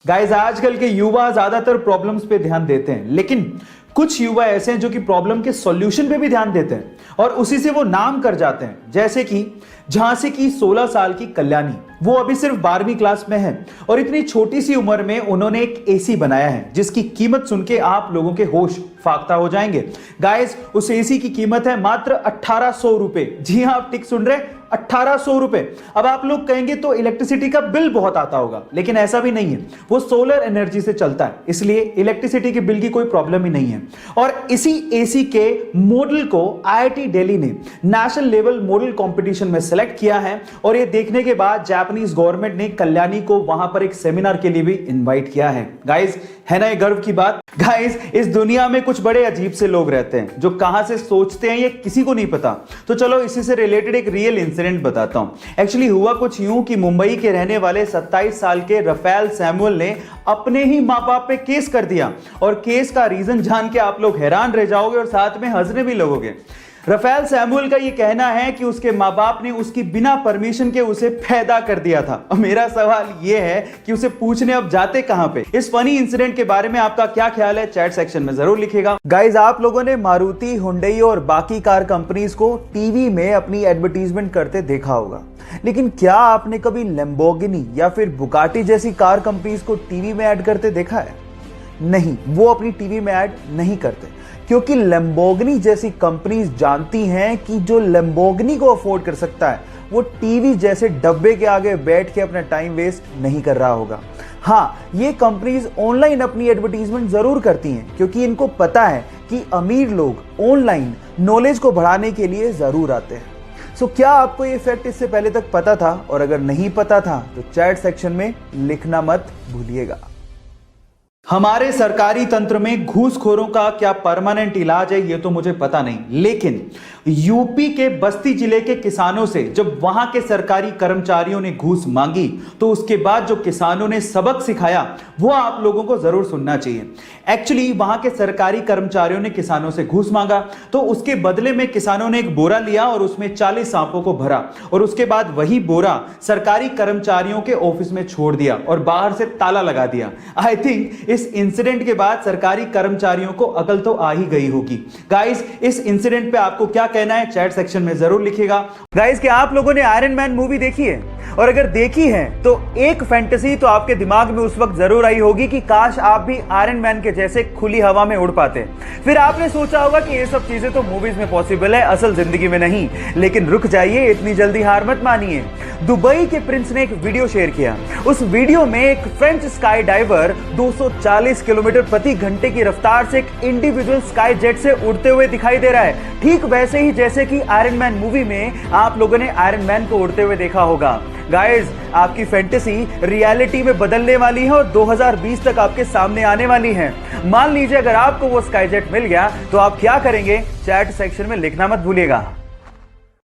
Guys आजकल के युवा ज्यादातर प्रॉब्लम्स पे ध्यान देते हैं, लेकिन कुछ युवा ऐसे हैं जो कि प्रॉब्लम के सॉल्यूशन पे भी ध्यान देते हैं और उसी से वो नाम कर जाते हैं। जैसे कि झांसी की 16 साल की कल्याणी, वो अभी सिर्फ 12वीं क्लास में है और इतनी छोटी सी उम्र में उन्होंने एक एसी बनाया है जिसकी कीमत सुन के आप लोगों के होश फाख्ता हो जाएंगे। गाइस उस एसी की कीमत है मात्र 1800 रुपए। जी हां, आप ठीक सुन रहे, 1800 रुपए। अब आप लोग कहेंगे तो इलेक्ट्रिसिटी का बिल बहुत आता होगा, लेकिन ऐसा भी नहीं है। वो सोलर एनर्जी से चलता है, इसलिए इलेक्ट्रिसिटी के बिल की कोई प्रॉब्लम ही नहीं है। और इसी एसी के मॉडल को आईआईटी दिल्ली ने नेशनल लेवल मॉडल कंपटीशन में सेलेक्ट किया है और ये देखने के बाद जापानीज गवर्नमेंट ने कल्याणी को वहां पर एक सेमिनार के लिए भी इनवाइट किया है। गाइस है ना ये गर्व की बात। गाइस इस दुनिया में कुछ बड़े अजीब से लोग रहते हैं जो कहां से सोचते हैं ये किसी को नहीं पता। तो चलो इसी से रिलेटेड एक रियल इंसिडेंट बताता हूं। एक्चुअली हुआ कुछ यूं कि मुंबई के रहने वाले 27 साल के रफेल सैमुअल ने अपने ही मां बाप पे केस कर दिया और केस का रीजन जान के आप लोग हैरान रह जाओगे और साथ में हंसने भी लगोगे। रफेल सैमुअल का ये कहना है कि उसके माँ बाप ने उसकी बिना परमिशन के उसे पैदा कर दिया था। और मेरा सवाल ये है कि उसे पूछने अब जाते कहां पे। इस फनी इंसिडेंट के बारे में आपका क्या ख्याल है, चैट सेक्शन में जरूर लिखिएगा। गाइज आप लोगों ने मारुति, हुंडई और बाकी कार कंपनीज को टीवी में अपनी एडवर्टीजमेंट करते देखा होगा, लेकिन क्या आपने कभी लैम्बोर्गिनी या फिर बुगाटी जैसी कार कंपनीज को टीवी में ऐड करते देखा है? नहीं, वो अपनी टीवी में ऐड नहीं करते क्योंकि लैम्बोर्गिनी जैसी कंपनीज जानती हैं कि जो लैम्बोर्गिनी को अफोर्ड कर सकता है वो टीवी जैसे डब्बे के आगे बैठ के अपना टाइम वेस्ट नहीं कर रहा होगा। हाँ, ये कंपनीज ऑनलाइन अपनी एडवर्टीजमेंट जरूर करती हैं क्योंकि इनको पता है कि अमीर लोग ऑनलाइन नॉलेज को बढ़ाने के लिए जरूर आते हैं। सो क्या आपको ये फैक्ट इससे पहले तक पता था? और अगर नहीं पता था तो चैट सेक्शन में लिखना मत भूलिएगा। हमारे सरकारी तंत्र में घूसखोरों का क्या परमानेंट इलाज है ये तो मुझे पता नहीं, लेकिन यूपी के बस्ती जिले के किसानों से जब वहां के सरकारी कर्मचारियों ने घूस मांगी तो उसके बाद जो किसानों ने सबक सिखाया वो आप लोगों को जरूर सुनना चाहिए। एक्चुअली वहां के सरकारी कर्मचारियों ने किसानों से घूस मांगा तो उसके बदले में किसानों ने एक बोरा लिया और उसमें 40 सांपों को भरा और उसके बाद वही बोरा सरकारी कर्मचारियों के ऑफिस में छोड़ दिया और बाहर से ताला लगा दिया। आई थिंक इस इंसिडेंट के बाद सरकारी कर्मचारियों को अकल तो आ ही गई होगी। गाइस इस इंसिडेंट पे आपको क्या कहना है, चैट सेक्शन में जरूर लिखिएगा। गाइस क्या आप लोगों ने आयरन मैन मूवी देखी है? और अगर देखी है तो एक फैंटेसी तो आपके दिमाग में उस वक्त जरूर आई होगी कि काश आप भी आयरन मैन के जैसे खुली हवा में उड़ पाते। फिर आपने सोचा होगा कि ये सब चीजें तो मूवीज में पॉसिबल है, असल जिंदगी में नहीं। लेकिन रुक जाइए, इतनी जल्दी हार मत मानिए। दुबई के प्रिंस ने एक वीडियो शेयर किया। उस वीडियो में एक फ्रेंच स्काई डाइवर 240 किलोमीटर प्रति घंटे की रफ्तार से एक इंडिविजुअल स्काई जेट से उड़ते हुए दिखाई दे रहा है, ठीक वैसे ही जैसे कि आयरन मैन मूवी में आप लोगों ने आयरन मैन को उड़ते हुए देखा होगा। गाइस आपकी फैंटेसी रियलिटी में बदलने वाली है और 2020 तक आपके सामने आने वाली है। मान लीजिए अगर आपको वो स्काई जेट मिल गया तो आप क्या करेंगे, चैट सेक्शन में लिखना मत भूलिएगा।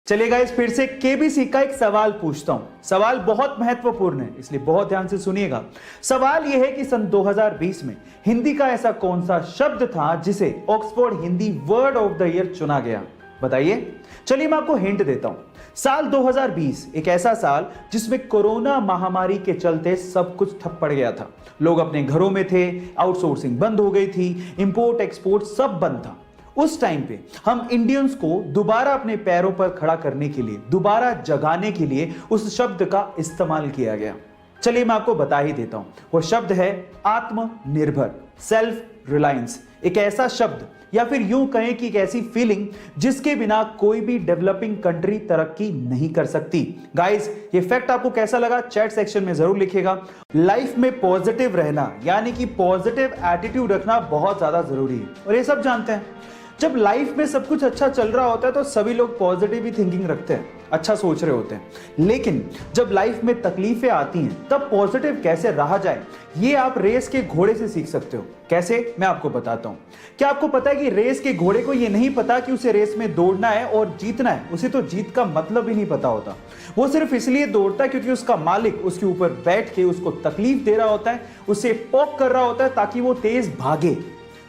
चलिए गाइस फिर से केबीसी का एक सवाल पूछता हूं। सवाल बहुत महत्वपूर्ण है इसलिए बहुत ध्यान से सुनिएगा। सवाल यह है कि सन 2020 में हिंदी का ऐसा कौन सा शब्द था जिसे Oxford Hindi word of the year चुना गया? बताइए। चलिए मैं आपको हिंट देता हूं। साल 2020 एक ऐसा साल जिसमें कोरोना महामारी के चलते सब कुछ ठप पड़ गया था। लोग अपने घरों में थे, आउटसोर्सिंग बंद हो गई थी, इंपोर्ट एक्सपोर्ट सब बंद था। उस टाइम पे हम इंडियंस को दोबारा अपने पैरों पर खड़ा करने के लिए, दोबारा जगाने के लिए उस शब्द का इस्तेमाल किया गया। चलिए मैं आपको बता ही देता हूं। वो शब्द है आत्मनिर्भर, सेल्फ रिलायंस। एक ऐसा शब्द या फिर यूं कहें कि एक ऐसी फीलिंग जिसके बिना कोई भी डेवलपिंग कंट्री तरक्की नहीं कर सकती। गाइस ये फैक्ट आपको कैसा लगा, चैट सेक्शन में जरूर लिखिएगा। लाइफ में पॉजिटिव रहना यानी कि पॉजिटिव एटीट्यूड रखना बहुत ज्यादा जरूरी है और ये सब जानते हैं। जब लाइफ में सब कुछ अच्छा चल रहा होता है तो सभी लोग पॉजिटिव ही थिंकिंग रखते हैं, अच्छा सोच रहे होते हैं। लेकिन जब लाइफ में तकलीफें आती हैं तब पॉजिटिव कैसे रहा जाए ये आप रेस के घोड़े से सीख सकते हो। कैसे, मैं आपको बताता हूं। क्या आपको पता है कि रेस के घोड़े को ये नहीं पता कि उसे रेस में दौड़ना है और जीतना है? उसे तो जीत का मतलब ही नहीं पता होता। वो सिर्फ इसलिए दौड़ता है क्योंकि उसका मालिक उसके ऊपर बैठ के उसको तकलीफ दे रहा होता है, उसे पोक कर रहा होता है ताकि वो तेज भागे।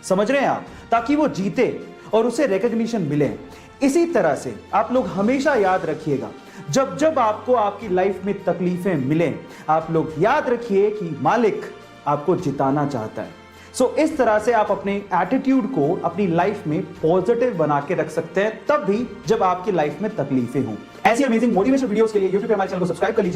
समझ रहे हैं आप? ताकि वो जीते और उसे रिकॉग्निशन मिले। इसी तरह से आप लोग हमेशा याद रखिएगा, जब जब आपको आपकी लाइफ में तकलीफें मिलें, आप लोग याद रखिए कि मालिक आपको जिताना चाहता है। सो इस तरह से आप अपने एटीट्यूड को अपनी लाइफ में पॉजिटिव बना के रख सकते हैं, तब भी जब आपकी लाइफ में तकलीफें हों। ऐसी अमेजिंग मोटिवेशनल वीडियोस के लिए YouTube पे हमारे चैनल को सब्सक्राइब कर लीजिए।